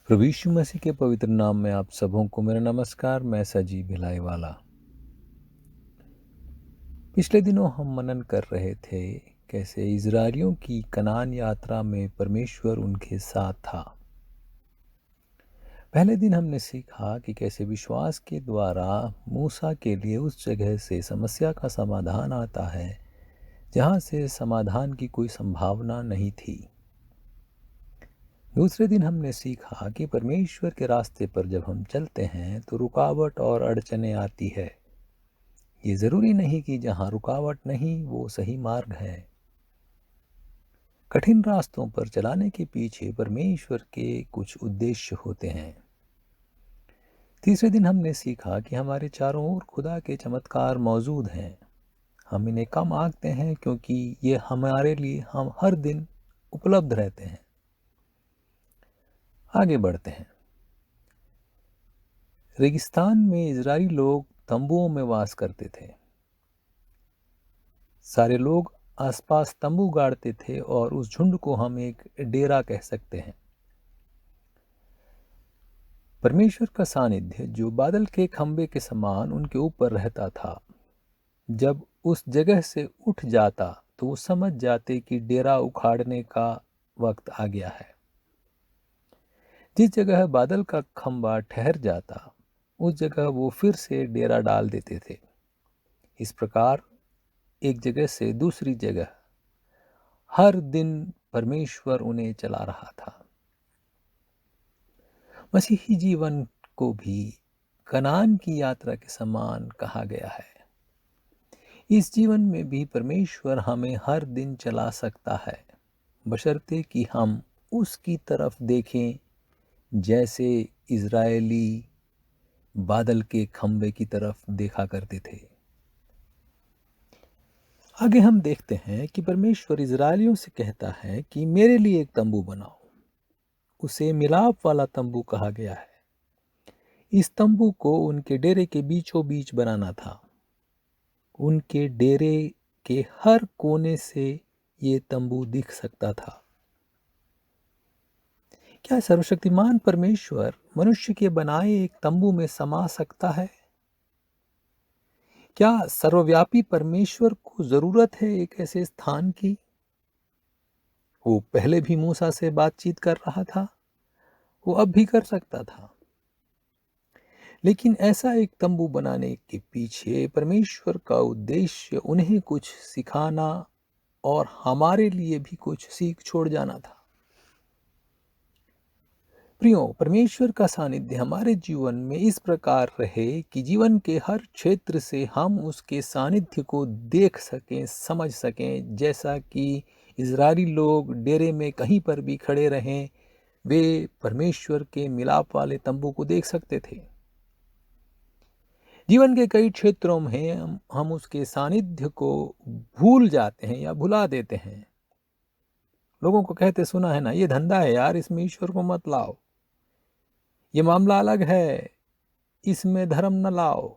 प्रभु यीशु मसीह के पवित्र नाम में आप सबों को मेरा नमस्कार। मैं सजी भिलाई वाला। पिछले दिनों हम मनन कर रहे थे कैसे इज़राइलियों की कनान यात्रा में परमेश्वर उनके साथ था। पहले दिन हमने सीखा कि कैसे विश्वास के द्वारा मूसा के लिए उस जगह से समस्या का समाधान आता है जहाँ से समाधान की कोई संभावना नहीं थी। दूसरे दिन हमने सीखा कि परमेश्वर के रास्ते पर जब हम चलते हैं तो रुकावट और अड़चनें आती है। ये ज़रूरी नहीं कि जहाँ रुकावट नहीं वो सही मार्ग है। कठिन रास्तों पर चलाने के पीछे परमेश्वर के कुछ उद्देश्य होते हैं। तीसरे दिन हमने सीखा कि हमारे चारों ओर खुदा के चमत्कार मौजूद हैं। हम इन्हें कम आंकते हैं क्योंकि ये हमारे लिए हम हर दिन उपलब्ध रहते हैं। आगे बढ़ते हैं। रेगिस्तान में इजरायली लोग तंबुओं में वास करते थे। सारे लोग आसपास तंबू गाड़ते थे और उस झुंड को हम एक डेरा कह सकते हैं। परमेश्वर का सानिध्य जो बादल के खंबे के समान उनके ऊपर रहता था, जब उस जगह से उठ जाता तो वो समझ जाते कि डेरा उखाड़ने का वक्त आ गया है। जिस जगह बादल का खंबा ठहर जाता उस जगह वो फिर से डेरा डाल देते थे। इस प्रकार एक जगह से दूसरी जगह हर दिन परमेश्वर उन्हें चला रहा था। मसीही जीवन को भी कनान की यात्रा के समान कहा गया है। इस जीवन में भी परमेश्वर हमें हर दिन चला सकता है, बशर्ते कि हम उसकी तरफ देखें जैसे इजरायली बादल के खंबे की तरफ देखा करते थे। आगे हम देखते हैं कि परमेश्वर इजरायलियों से कहता है कि मेरे लिए एक तंबू बनाओ। उसे मिलाप वाला तंबू कहा गया है। इस तंबू को उनके डेरे के बीचों बीच बनाना था। उनके डेरे के हर कोने से ये तंबू दिख सकता था। क्या सर्वशक्तिमान परमेश्वर मनुष्य के बनाए एक तंबू में समा सकता है? क्या सर्वव्यापी परमेश्वर को जरूरत है एक ऐसे स्थान की? वो पहले भी मूसा से बातचीत कर रहा था, वो अब भी कर सकता था। लेकिन ऐसा एक तंबू बनाने के पीछे परमेश्वर का उद्देश्य उन्हें कुछ सिखाना और हमारे लिए भी कुछ सीख छोड़ जाना था। प्रियो, परमेश्वर का सानिध्य हमारे जीवन में इस प्रकार रहे कि जीवन के हर क्षेत्र से हम उसके सानिध्य को देख सकें, समझ सकें। जैसा कि इजरायली लोग डेरे में कहीं पर भी खड़े रहें, वे परमेश्वर के मिलाप वाले तंबू को देख सकते थे। जीवन के कई क्षेत्रों में हम उसके सानिध्य को भूल जाते हैं या भुला देते हैं। लोगों को कहते सुना है ना, ये धंधा है यार, इसमें ईश्वर को मत लाओ, ये मामला अलग है, इसमें धर्म न लाओ।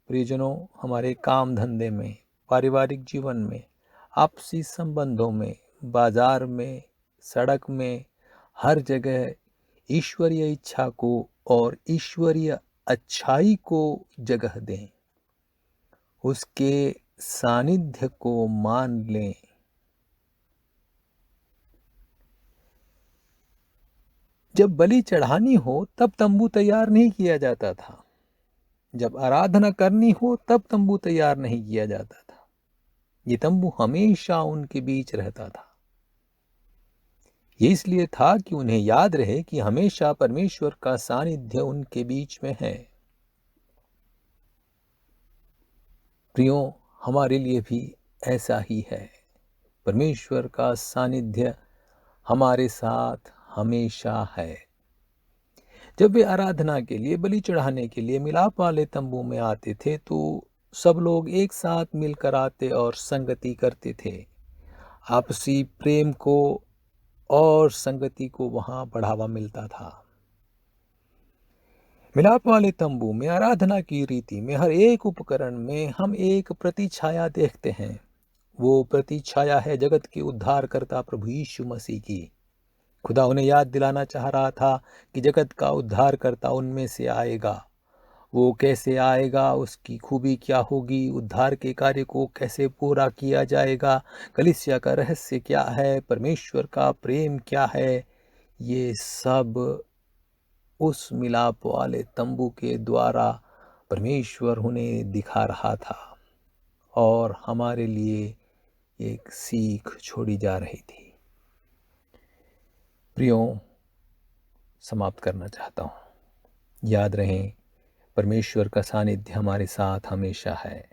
प्रियजनों, हमारे काम धंधे में, पारिवारिक जीवन में, आपसी संबंधों में, बाजार में, सड़क में, हर जगह ईश्वरीय इच्छा को और ईश्वरीय अच्छाई को जगह दें, उसके सानिध्य को मान लें। जब बलि चढ़ानी हो तब तंबू तैयार नहीं किया जाता था। जब आराधना करनी हो तब तंबू तैयार नहीं किया जाता था। ये तंबू हमेशा उनके बीच रहता था। ये इसलिए था कि उन्हें याद रहे कि हमेशा परमेश्वर का सानिध्य उनके बीच में है। प्रियो, हमारे लिए भी ऐसा ही है। परमेश्वर का सानिध्य हमारे साथ हमेशा है। जब वे आराधना के लिए, बलि चढ़ाने के लिए मिलाप वाले तंबू में आते थे तो सब लोग एक साथ मिलकर आते और संगति करते थे। आपसी प्रेम को और संगति को वहां बढ़ावा मिलता था। मिलाप वाले तंबू में आराधना की रीति में हर एक उपकरण में हम एक प्रतिछाया देखते हैं। वो प्रतिछाया है जगत के उद्धारकर्ता प्रभु यीशु मसीह की। खुदा उन्हें याद दिलाना चाह रहा था कि जगत का उद्धारकर्ता उनमें से आएगा। वो कैसे आएगा, उसकी खूबी क्या होगी, उद्धार के कार्य को कैसे पूरा किया जाएगा, कलीसिया का रहस्य क्या है, परमेश्वर का प्रेम क्या है, ये सब उस मिलाप वाले तंबू के द्वारा परमेश्वर उन्हें दिखा रहा था और हमारे लिए एक सीख छोड़ी जा रही थी। प्रियो, समाप्त करना चाहता हूँ। याद रहें, परमेश्वर का सानिध्य हमारे साथ हमेशा है।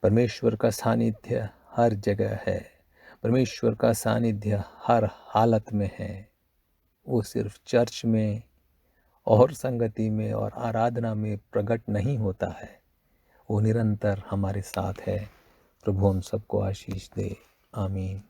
परमेश्वर का सानिध्य हर जगह है। परमेश्वर का सानिध्य हर हालत में है। वो सिर्फ चर्च में और संगति में और आराधना में प्रकट नहीं होता है, वो निरंतर हमारे साथ है। प्रभु हम सबको आशीष दे। आमीन।